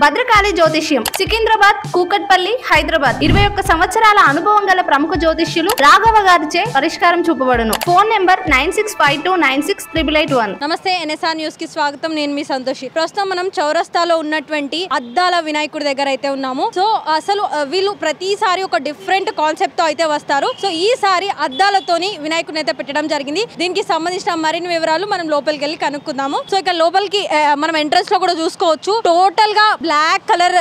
భద్రకాళి జ్యోతిష్యం సికింద్రాబాద్, కూకట్పల్లి, హైదరాబాద్ 21 సంవత్సరాల అనుభవం గల ప్రముఖ జ్యోతిష్యులు రాఘవ గారిచే పరిష్కారం చూపబడును. Phone number 9652968881. నమస్తే, ఎన్ఎస్ఆర్ న్యూస్ కి స్వాగతం. నేను మీ సంతోషి. ప్రస్తుతం మనం చౌరస్తాలో ఉన్నటువంటి అద్దాల వినాయకుడి దగ్గర అయితే ఉన్నాము. సో అసలు వీళ్ళు ప్రతిసారి ఒక డిఫరెంట్ కాన్సెప్ట్ తో అయితే వస్తారు. సో ఈసారి అద్దాలతోని వినాయకుడిని అయితే పెట్టడం జరిగింది. దీనికి సంబంధించిన మరిన్ని వివరాలు మనం లోపలికి వెళ్ళి కనుక్కుందాము. సో ఇక్కడ లోపలికి మనం ఎంట్రన్స్ లో కూడా చూసుకోవచ్చు. టోటల్ గా బ్లాక్ కలర్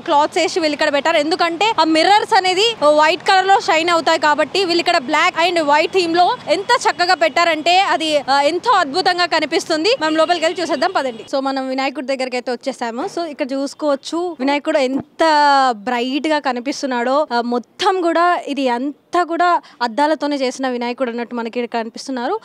క్లాత్స్ వేసి వీళ్ళు ఇక్కడ పెట్టారు. ఎందుకంటే ఆ మిర్రర్స్ అనేది వైట్ కలర్ లో షైన్ అవుతాయి కాబట్టి వీళ్ళు ఇక్కడ బ్లాక్ అండ్ వైట్ థీమ్ లో ఎంత చక్కగా పెట్టారంటే అది ఎంతో అద్భుతంగా కనిపిస్తుంది. మనం లోపలికి వెళ్ళి చూసేద్దాం పదండి. సో మనం వినాయకుడి దగ్గరికి అయితే వచ్చేసాము. సో ఇక్కడ చూసుకోవచ్చు వినాయకుడు ఎంత బ్రైట్ గా కనిపిస్తున్నాడో. మొత్తం కూడా ఇది అంతా కూడా అద్దాలతోనే చేసిన వినాయకుడు అన్నట్టు మనకి కనిపిస్తున్నారు.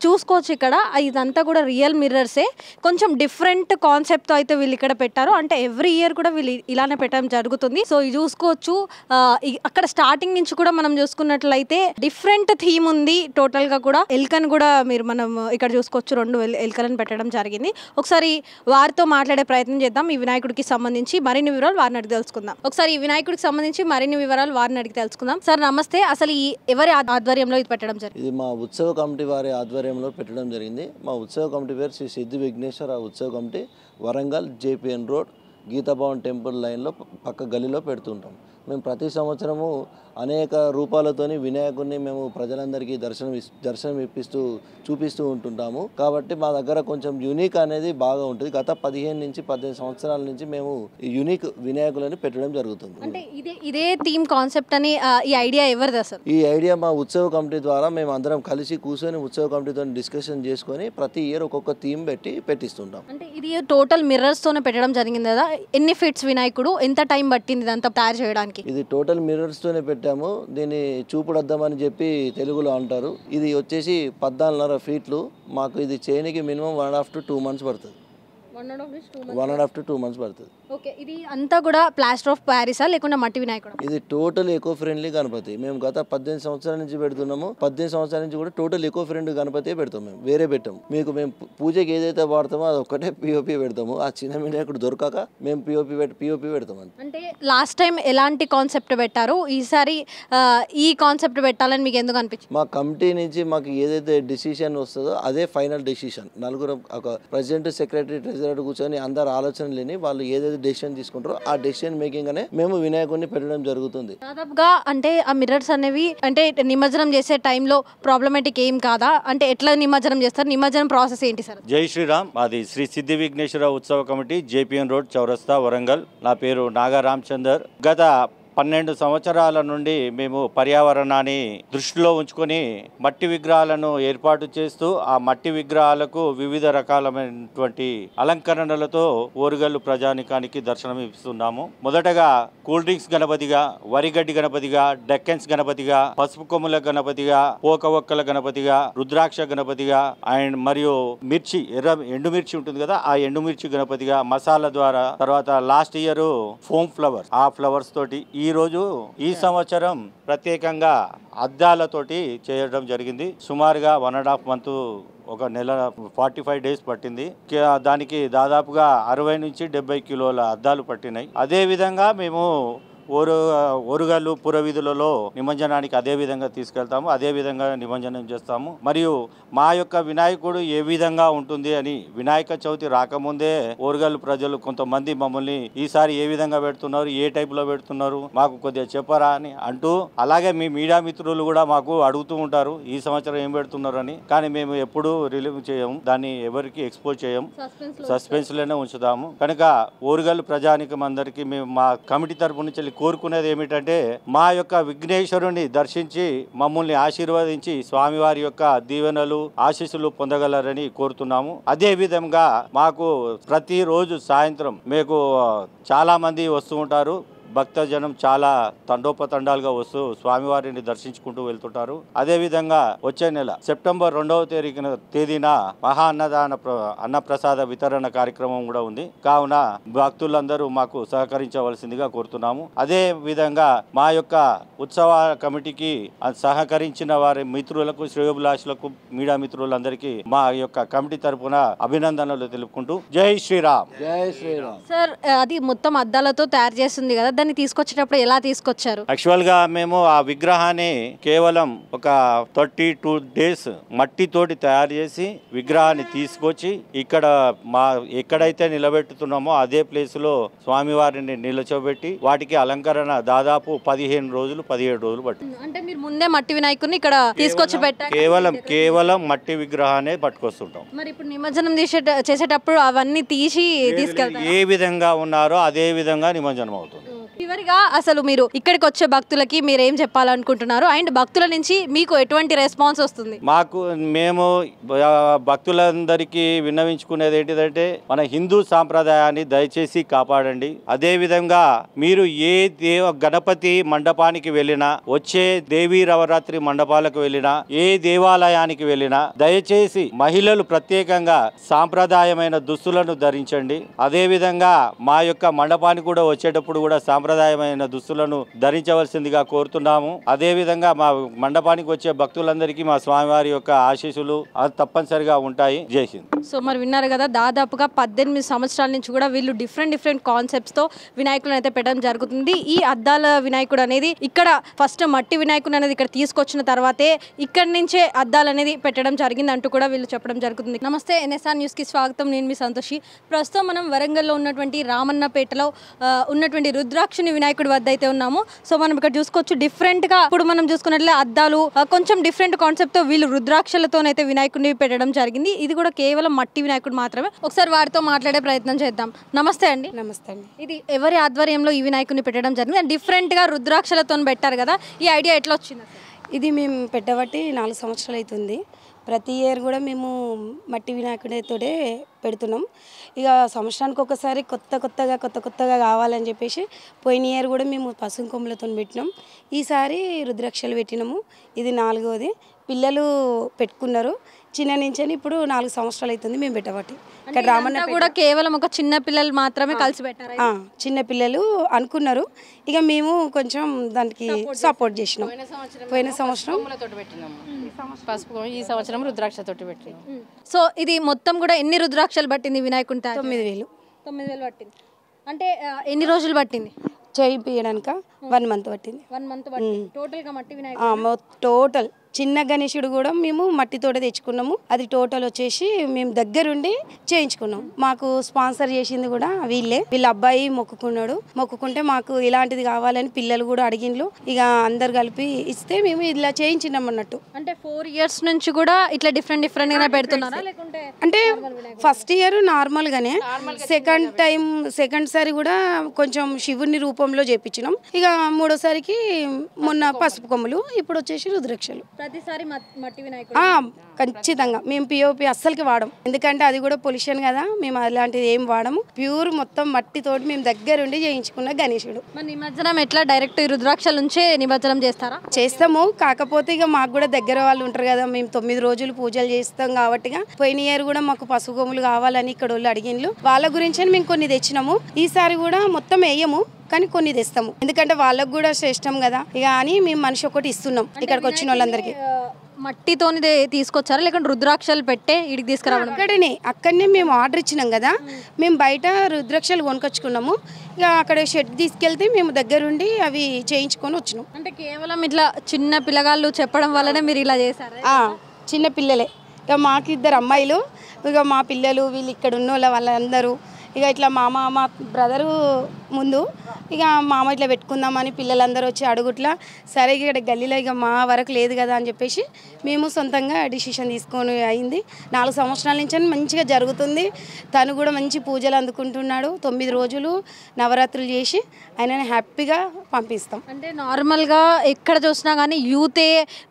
చూసుకోవచ్చు ఇక్కడ ఇదంతా కూడా రియల్ మిర్రర్సే. కొంచెం డిఫరెంట్ కాన్సెప్ట్ తో అయితే వీళ్ళు ఇక్కడ పెట్టారు. అంటే ఎవ్రీ ఇయర్ కూడా వీళ్ళు ఇలానే పెట్టడం జరుగుతుంది. సో ఇది చూసుకోవచ్చు. అక్కడ స్టార్టింగ్ నుంచి కూడా మనం చూసుకున్నట్లయితే డిఫరెంట్ థీమ్ ఉంది. టోటల్ గా కూడా ఎల్కన్ కూడా మనం ఇక్కడ చూసుకోవచ్చు. 2 ఎల్కలను పెట్టడం జరిగింది. ఒకసారి వారితో మాట్లాడే ప్రయత్నం చేద్దాం. ఈ వినాయకుడికి సంబంధించి మరిన్ని వివరాలు వారిని అడిగి తెలుసుకుందాం. ఒకసారి ఈ వినాయకుడికి సంబంధించి మరిన్ని వివరాలు వారిని అడిగి తెలుసుకుందాం. సార్ నమస్తే. అసలు ఈ ఎవరి ఆధ్వర్యంలో ఇది పెట్టడం జరిగింది? ఇది మా ఉత్సవ కమిటీ వారి ఆధ్వర్యంలో పెట్టడం జరిగింది. మా ఉత్సవ కమిటీ పేరు శ్రీ సిద్ధి విఘ్నేశ్వర ఉత్సవ committee, Warangal JPN road, Geetha Bhavan temple లైన్లో పక్క గల్లీలో పెడుతుంటాం. మేము ప్రతి సంవత్సరము అనేక రూపాలతోని వినాయకుడిని మేము ప్రజలందరికీ దర్శనం ఇప్పిస్తూ చూపిస్తూ ఉంటుంటాము. కాబట్టి మా దగ్గర కొంచెం యూనిక్ అనేది బాగా ఉంటుంది. గత 15 నుంచి 18 సంవత్సరాల నుంచి మేము యూనిక్ వినాయకులని పెట్టడం జరుగుతుంది. అంటే ఇదే థీమ్ కాన్సెప్ట్ అని ఈ ఐడియా ఎవరిది అసలు? ఈ ఐడియా మా ఉత్సవ కమిటీ ద్వారా మేము అందరం కలిసి కూర్చొని ఉత్సవ కమిటీతో డిస్కషన్ చేసుకొని ప్రతి ఇయర్ ఒక్కొక్క థీమ్ పెట్టిస్తుంటాం. అంటే ఇది టోటల్ మిర్రర్స్ తోనే పెట్టడం జరిగింది కదా. ఎన్ని ఫీట్స్ వినాయకుడు, ఎంత టైం పట్టింది ఇదంతా తయారు చేయడానికి? ఇది టోటల్ మిర్రర్స్ తోనే పెట్టాము. దీన్ని చూపుడద్దామని చెప్పి తెలుగులో అంటారు. ఇది వచ్చేసి 14.5 ఫీట్లు. మాకు ఇది చేయడానికి మినిమం 1.5 to 2 months పడుతుంది. 1.5 to 2 months పడుతుంది. ఓకే, ఇది అంతా కూడా ప్లాస్టర్ ఆఫ్ ప్యారిసా లేకుండా మట్టి వినాయకుడు? ఇది టోటల్ ఎకో ఫ్రెండ్లీ గణపతి. మేము గత 18 సంవత్సరాల నుంచి పెడుతున్నాము. 18 సంవత్సరాల నుంచి కూడా టోటల్ ఎకో ఫ్రెండ్ గణపతి పెడతాం. మేము వేరే పెట్టాము. మేము పూజకి ఏదైతే వాడతామో అది ఒక్కటే POP పెడతాము. ఆ చిన్న వినాయకుడు దొరకక మేము POP పెడతాం. అంటే లాస్ట్ టైం ఎలాంటి కాన్సెప్ట్ పెట్టారు? ఈసారి ఈ కాన్సెప్ట్ పెట్టాలని మీకు ఎందుకు అనిపించింది? మా కమిటీ నుంచి మాకు ఏదైతే డిసిషన్ వస్తుందో అదే ఫైనల్ డిసిషన్. నలుగురు ఒక ప్రెసిడెంట్, సెక్రటరీ, ట్రెజరర్ కూర్చొని అందరు ఆలోచన లేని వాళ్ళు ఏదైతే డెసిషన్ తీసుకుంటారో ఆ డెసిషన్ మేకింగ్ అనే మేము వినాయకుడిని పెట్టడం జరుగుతుంది. దాదాపుగా అంటే ఆ మిర్రర్స్ అనేవి అంటే నిమజ్జనం చేసే టైంలో ప్రాబ్లమాటిక్ ఏం కాదా? అంటే ఎట్లా నిమజ్జనం చేస్తారు? నిమజ్జనం ప్రాసెస్ ఏంటి సార్? జై శ్రీరామ్. అది శ్రీ సిద్ధి విఘ్నేశ్వర ఉత్సవ కమిటీ, JPN రోడ్, చౌరస్తా, వరంగల్. నా పేరు నాగా రామచందర్. గత 12 సంవత్సరాల నుండి మేము పర్యావరణాన్ని దృష్టిలో ఉంచుకొని మట్టి విగ్రహాలను ఏర్పాటు చేస్తూ ఆ మట్టి విగ్రహాలకు వివిధ రకాలైనటువంటి అలంకరణలతో ఓరుగల్లు ప్రజానికానికి దర్శనం ఇస్తున్నాము. మొదటగా కూల్ డ్రింక్స్ గణపతిగా, వరిగడ్డి గణపతిగా, డెక్కన్స్ గణపతిగా, పసుపు కొమ్ముల గణపతిగా, పోక ఒక్కల గణపతిగా, రుద్రాక్ష గణపతిగా అండ్ మరియు మిర్చి, ఎండుమిర్చి ఉంటుంది కదా, ఆ ఎండుమిర్చి గణపతిగా, మసాలా ద్వారా, తర్వాత లాస్ట్ ఇయర్ ఫోమ్ ఫ్లవర్స్, ఆ ఫ్లవర్స్ తోటి ఈ సంవత్సరం ప్రత్యేకంగా అద్దాలతోటి చేయడం జరిగింది. సుమారుగా 1.5 month, ఒక నెల 45 days పట్టింది. దానికి దాదాపుగా 60 నుంచి 70 కిలోల అద్దాలు పట్టినాయి. అదేవిధంగా మేము ఓరుగల్లు పురవీధులలో నిమజ్జనానికి అదే విధంగా తీసుకెళ్తాము, అదే విధంగా నిమజ్జనం చేస్తాము. మరియు మా యొక్క వినాయకుడు ఏ విధంగా ఉంటుంది అని వినాయక చవితి రాకముందే ఓరుగల్లు ప్రజలు కొంతమంది మమ్మల్ని ఈసారి ఏ విధంగా పెడుతున్నారు, ఏ టైపులో పెడుతున్నారు, మాకు కొద్దిగా చెప్పరా అని అంటూ, అలాగే మీ మీడియా మిత్రులు కూడా మాకు అడుగుతూ ఉంటారు ఈ సంవత్సరం ఏం పెడుతున్నారు అని. కానీ మేము ఎప్పుడూ రిలీవ్ చేయము, దాన్ని ఎవరికి ఎక్స్పోజ్ చేయము, సస్పెన్స్ లోనే ఉంచుతాము. కనుక ఓరుగల్లు ప్రజానికం అందరికీ మేము మా కమిటీ తరపు నుంచి కోరుకునేది ఏమిటంటే మా యొక్క విఘ్నేశ్వరుని దర్శించి మమ్మల్ని ఆశీర్వదించి స్వామివారి యొక్క దీవెనలు, ఆశీస్సులు పొందగలరని కోరుతున్నాము. అదే విధంగా మాకు ప్రతిరోజు సాయంత్రం మీకు చాలా మంది వస్తూ ఉంటారు. భక్తజనం చాలా తండోపతండాలుగా వస్తూ స్వామివారిని దర్శించుకుంటూ వెళ్తుంటారు. అదేవిధంగా వచ్చే నెల సెప్టెంబర్ 2వ తేదీన మహా అన్నప్రసాద వితరణ కార్యక్రమం కూడా ఉంది. కావున భక్తులందరూ మాకు సహకరించవలసిందిగా కోరుతున్నాము. అదే విధంగా మా యొక్క ఉత్సవ కమిటీకి సహకరించిన వారి మిత్రులకు, శ్రేయోభిలాషులకు, మీడియా మిత్రులందరికీ మా యొక్క కమిటీ తరపున అభినందనలు తెలుపుకుంటూ జై శ్రీరామ్. జై శ్రీరామ్. సార్, అది మొత్తం అద్దాలతో తయారు చేస్తుంది కదా, దాన్ని తీసుకొచ్చేటప్పుడు ఎలా తీసుకొచ్చారు? యాక్చువల్ గా మేము ఆ విగ్రహాన్ని కేవలం ఒక 32 days మట్టితోటి తయారు చేసి విగ్రహాన్ని తీసుకొచ్చి ఇక్కడ ఎక్కడైతే నిలబెట్టుతున్నామో అదే ప్లేస్ లో స్వామివారిని నిలచోబెట్టి వాటికి అలంకరణ దాదాపు 17 రోజులు పట్టింది. అంటే మీరు ముందే మట్టి వినాయకుడిని ఇక్కడ తీసుకొచ్చి పెట్టారు? కేవలం మట్టి విగ్రహాన్ని పట్టుకొస్తుంటాం. మరి ఇప్పుడు నిమజ్జనం చేసేటప్పుడు అవన్నీ తీసి తీసుకెళ్తారు? ఏ విధంగా ఉన్నారో అదే విధంగా నిమజ్జనం అవుతుంది. చివరిగా అసలు మీరు ఇక్కడికి వచ్చే భక్తులకి మీరు ఏం చెప్పాలనుకుంటున్నారు, అండ్ భక్తుల నుంచి మీకు ఎటువంటి రెస్పాన్స్ వస్తుంది? మేము భక్తులందరికీ విన్నవించుకునేది ఏంటిదంటే మన హిందూ సాంప్రదాయాన్ని దయచేసి కాపాడండి. అదే విధంగా మీరు ఏ గణపతి మండపానికి వెళ్ళినా, వచ్చే దేవీ నవరాత్రి మండపాలకు వెళ్ళినా, ఏ దేవాలయానికి వెళ్ళినా దయచేసి మహిళలు ప్రత్యేకంగా సాంప్రదాయమైన దుస్తులను ధరించండి. అదే విధంగా మా యొక్క మండపానికి కూడా వచ్చేటప్పుడు కూడా సాంప్రదాయమైన దుస్తులను ధరించవలసిందిగా కోరుతున్నాము. అదే విధంగా మా మండపానికి వచ్చే భక్తులందరికీ మా స్వామివారి యొక్క ఆశీస్సులు తప్పనిసరిగా ఉంటాయి. జై హింద్. సో మరి విన్నారు కదా, దాదాపుగా 18 సంవత్సరాల నుంచి కూడా వీళ్ళు డిఫరెంట్ కాన్సెప్ట్స్ తో వినాయకులను అయితే పెట్టడం జరుగుతుంది. ఈ అద్దాల వినాయకుడు అనేది ఇక్కడ ఫస్ట్ మట్టి వినాయకుడు అనేది ఇక్కడ తీసుకొచ్చిన తర్వాతే ఇక్కడి నుంచే అద్దాలు అనేది పెట్టడం జరిగింది అంటూ కూడా వీళ్ళు చెప్పడం జరుగుతుంది. నమస్తే, NSR న్యూస్ కి స్వాగతం. నేను మీ సంతోషి. ప్రస్తుతం మనం వరంగల్లో ఉన్నటువంటి రామన్నపేటలో ఉన్నటువంటి రుద్రాక్షుని వినాయకుడి వద్ద అయితే ఉన్నాము. సో మనం ఇక్కడ చూసుకోవచ్చు, డిఫరెంట్ గా ఇప్పుడు మనం చూసుకున్నట్లే అద్దాలు కొంచెం డిఫరెంట్ కాన్సెప్ట్ తో వీళ్ళు రుద్రాక్షలతోనైతే వినాయకుడిని పెట్టడం జరిగింది. ఇది కూడా కేవలం మట్టి వినాయకుడు మాత్రమే. ఒకసారి వారితో మాట్లాడే ప్రయత్నం చేద్దాం. నమస్తే అండి. నమస్తే అండి. ఇది ఎవరి ఆధ్వర్యంలో ఈ వినాయకుడిని పెట్టడం జరిగింది? డిఫరెంట్ గా రుద్రాక్షలతో పెట్టారు కదా, ఈ ఐడియా ఎట్లా వచ్చింది? ఇది మేము పెట్టబట్టి 4 సంవత్సరాలు అవుతుంది. ప్రతి ఇయర్ కూడా మేము మట్టి వినాయకుడితోనే పెడుతున్నాం. ఇక సంవత్సరానికి ఒకసారి కొత్తగా కావాలని చెప్పేసి పోయిన ఇయర్ కూడా మేము పసుపు కొమ్ములతో పెట్టినాం. ఈసారి రుద్రాక్షలు పెట్టినాము. ఇది 4వది. పిల్లలు పెట్టుకున్నారు చిన్న నుంచి. ఇప్పుడు 4 సంవత్సరాలు అవుతుంది మేము పెట్టబట్టి. ఇక్కడ రామన్న కూడా కేవలం ఒక చిన్న పిల్లలు మాత్రమే కలిసి పెట్టారు. చిన్న పిల్లలు అనుకున్నారు, ఇక మేము కొంచెం దానికి సపోర్ట్ చేసినాం. పోయిన సంవత్సరం పసుపు, ఈ సంవత్సరం రుద్రాక్షతోటి పెట్టినాం. సో ఇది మొత్తం కూడా ఎన్ని రుద్రాక్షలు పట్టింది వినాయకుని? 9,000 పట్టింది. అంటే ఎన్ని రోజులు పట్టింది చేయించడానిక? 1 month పట్టింది. 1 month పట్టింది. టోటల్ గా మట్టి వినాయకుడు టోటల్ చిన్న గణేశుడు కూడా మేము మట్టితోటే తెచ్చుకున్నాము. అది టోటల్ వచ్చేసి మేము దగ్గరుండి చేయించుకున్నాం. మాకు స్పాన్సర్ చేసింది కూడా వీళ్ళ అబ్బాయి మొక్కుకుంటే మాకు ఇలాంటిది కావాలని పిల్లలు కూడా అడిగిండ్లు. ఇక అందరు కలిపి ఇస్తే మేము ఇలా చేయించినాం అన్నట్టు. అంటే 4 years నుంచి కూడా ఇట్లా డిఫరెంట్ గా పెడుతున్నారా? లేకుంటే అంటే ఫస్ట్ ఇయర్ నార్మల్ గానే, సెకండ్ సారి కూడా కొంచెం శివుని రూపంలో చేపించినాం. ఇక 3వసారికి మొన్న పసుపు కొమ్ములు, ఇప్పుడు వచ్చేసి రుద్రాక్షలు. ప్రతిసారి మట్టి వినాయకుడు ఖచ్చితంగా మేము పిఓపి అస్సలకి వాడం, ఎందుకంటే అది కూడా పొల్యూషన్ కదా. మేము అలాంటిది ఏం వాడము. ప్యూర్ మొత్తం మట్టితోటి మేము దగ్గరుండి చేయించుకున్న గణేశుడు. మరి నిమజ్జనం ఎట్లా డైరెక్ట్ రుద్రాక్షల నుంచే నిమజ్జనం చేస్తారా? చేస్తాము. కాకపోతే ఇక మాకు కూడా దగ్గర వాళ్ళు ఉంటారు కదా, మేము 9 రోజులు పూజలు చేస్తాం కాబట్టి. పోయిన ఇయర్ కూడా మాకు పసుపు కొమ్ములు కావాలని ఇక్కడ వాళ్ళు అడిగిన్లు. వాళ్ళ గురించి మేము కొన్ని తెచ్చినాము. ఈసారి కూడా మొత్తం వేయము, కానీ కొన్ని తెస్తాము, ఎందుకంటే వాళ్ళకు కూడా శ్రేష్టం కదా. ఇక అని మేము మనిషి ఒకటి ఇస్తున్నాం ఇక్కడికి వచ్చిన వాళ్ళందరికీ. మట్టితోని తీసుకొచ్చారా లేకుంటే రుద్రాక్షలు పెట్టే ఇడికి తీసుకురావడం? అక్కడనే మేము ఆర్డర్ ఇచ్చినాం కదా, మేము బయట రుద్రాక్షలు కొనుకొచ్చుకున్నాము. ఇక అక్కడ షెడ్ తీసుకెళ్తే మేము దగ్గరుండి అవి చేయించుకొని వచ్చినాం. అంటే కేవలం ఇట్లా చిన్న పిల్లగాళ్ళు చెప్పడం వల్లనే మీరు ఇలా చేశారా? చిన్న పిల్లలే. ఇక మాకు 2 అమ్మాయిలు, ఇక మా పిల్లలు వీళ్ళు ఇక్కడ ఉన్న వాళ్ళందరూ ఇక ఇట్లా మా బ్రదరు ముందు ఇక మామ ఇట్లా పెట్టుకుందామని పిల్లలందరూ వచ్చి అడుగుట్లా. సరే ఇక్కడ గల్లీలో ఇక మా వరకు లేదు కదా అని చెప్పేసి మేము సొంతంగా డిసిషన్ తీసుకొని అయింది. 4 సంవత్సరాల నుంచి మంచిగా జరుగుతుంది. తను కూడా మంచి పూజలు అందుకుంటున్నాడు. 9 రోజులు నవరాత్రులు చేసి ఆయనని హ్యాపీగా పంపిస్తాం. అంటే నార్మల్గా ఎక్కడ చూసినా కానీ యూతే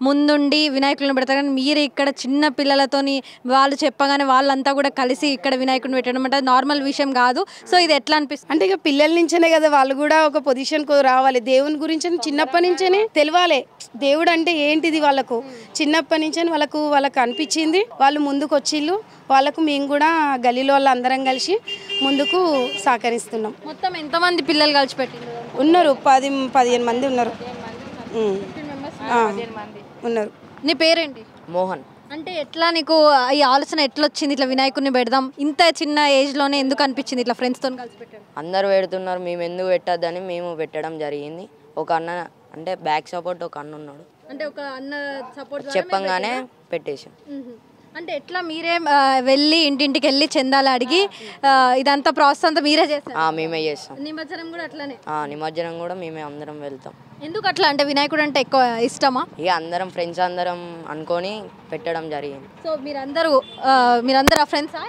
ముందుండి వినాయకులను పెడతారు, కానీ మీరు ఇక్కడ చిన్న పిల్లలతోని వాళ్ళు చెప్పగానే వాళ్ళంతా కూడా కలిసి ఇక్కడ వినాయకుడిని పెట్టడం అంటే నార్మల్ విషయం కాదు. సో ఇది ఎట్లా అనిపిస్తుంది? అంటే ఇక పిల్లల నుంచేనే కదా వాళ్ళు కూడా ఒక పొజిషన్కు రావాలి. దేవుని గురించి చిన్నప్పటి నుంచేనే తెలియాలి. దేవుడు అంటే ఏంటిది వాళ్ళకు చిన్నప్పటి నుంచే వాళ్ళకు అనిపించింది. వాళ్ళు ముందుకు వచ్చిళ్ళు. వాళ్ళకు మేము కూడా గలీలో వాళ్ళు అందరం కలిసి ముందుకు సహకరిస్తున్నాం. మొత్తం ఎంతమంది పిల్లలు కలిసి పెట్టిండ్రు? ఉన్నారు 10-15 మంది ఉన్నారు. ఉన్నారు. నీ పేరేంటి? మోహన్. అంటే ఎట్లా నీకు ఈ ఆలోచన ఎట్లా వచ్చింది ఇట్లా వినాయకుడిని పెడదాం ఇంత చిన్న ఏజ్లోనే ఎందుకు అనిపించింది ఇట్లా ఫ్రెండ్స్తో కలిసి పెట్టడం? అందరు పెడుతున్నారు, మేము ఎందుకు పెట్టద్దని మేము పెట్టడం జరిగింది. ఒక అన్న అంటే బ్యాక్ సపోర్ట్ ఒక అన్న ఉన్నాడు, అంటే ఒక అన్న సపోర్ట్ చెప్పంగానే పెట్టేసాం. అంటే ఎట్లా మీరే వెళ్ళి ఇంటింటికి వెళ్ళి చందాలు అడిగి ఇదంతా ప్రాసెస్ అంతా మీరే చేస్తారు? మేమే చేస్తాం. నిమజ్జనం కూడా అట్లానే? నిమజ్జనం కూడా మేమే అందరం వెళ్తాం. ఎందుకు అట్లా? అంటే వినాయకుడు అంటే ఎక్కువ ఇష్టమా? ఇక అందరం ఫ్రెండ్స్ అందరం అనుకొని పెట్టడం జరిగింది. సో మీరందరూ ఆ ఫ్రెండ్సా?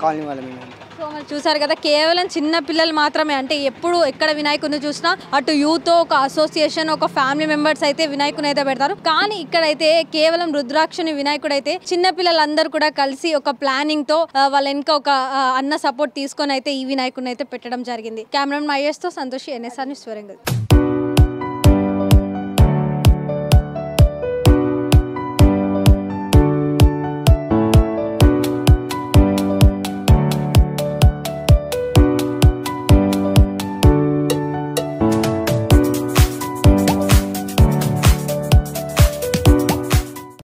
కాలనీ వాళ్ళ మేము. సో మరి చూసారు కదా, కేవలం చిన్న పిల్లలు మాత్రమే, అంటే ఎప్పుడు ఎక్కడ వినాయకుడిని చూసినా అటు యూత్ ఒక అసోసియేషన్ ఒక ఫ్యామిలీ మెంబర్స్ అయితే వినాయకుని అయితే పెడతారు. కానీ ఇక్కడైతే కేవలం రుద్రాక్షని వినాయకుడు అయితే చిన్న పిల్లలందరూ కూడా కలిసి ఒక ప్లానింగ్ తో వాళ్ళ వెనక ఒక అన్న సపోర్ట్ తీసుకొని అయితే ఈ వినాయకుడిని అయితే పెట్టడం జరిగింది. కెమెరామెన్ మహేష్ తో సంతోషి, NSR న్యూస్ వరంగల్.